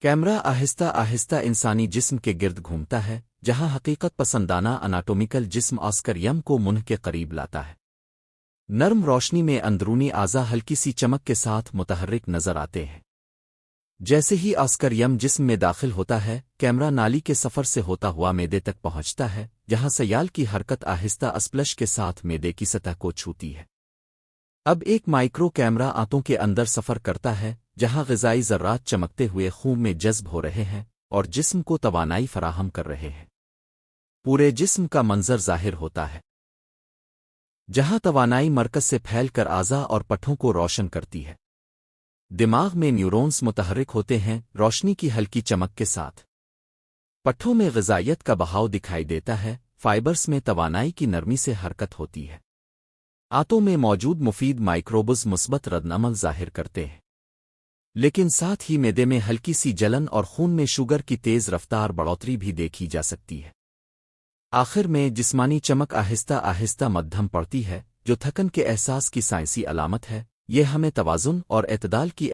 Camera آہستہ آہستہ انسانی جسم کے گرد گھومتا ہے، جہاں حقیقت پسندانہ اناٹومیکل جسم آسکر یم کو منہ کے قریب لاتا ہے۔ نرم روشنی میں اندرونی اعضا ہلکی سی چمک کے ساتھ متحرک نظر آتے ہیں۔ جیسے ہی آسکر یم جسم میں داخل ہوتا ہے، کیمرہ نالی کے سفر سے ہوتا ہوا معدے تک پہنچتا ہے، جہاں سیال کی حرکت آہستہ اسپلش کے ساتھ معدے کی سطح کو چھوتی ہے۔ اب ایک مائکرو کیمرہ آنتوں کے اندر سفر کرتا ہے، جہاں غذائی ذرات چمکتے ہوئے خون میں جذب ہو رہے ہیں اور جسم کو توانائی فراہم کر رہے ہیں۔ پورے جسم کا منظر ظاہر ہوتا ہے، جہاں توانائی مرکز سے پھیل کر اعضا اور پٹھوں کو روشن کرتی ہے۔ دماغ میں نیورونز متحرک ہوتے ہیں روشنی کی ہلکی چمک کے ساتھ۔ پٹھوں میں غذائیت کا بہاؤ دکھائی دیتا ہے، فائبرز میں توانائی کی نرمی سے حرکت ہوتی ہے۔ آنتوں میں موجود مفید مائکروبز مثبت ردعمل ظاہر کرتے ہیں، لیکن ساتھ ہی معدے میں ہلکی سی جلن اور خون میں شوگر کی تیز رفتار بڑھوتری بھی دیکھی جا سکتی ہے۔ آخر میں جسمانی چمک آہستہ آہستہ مدھم پڑتی ہے، جو تھکن کے احساس کی سائنسی علامت ہے۔ یہ ہمیں توازن اور اعتدال کی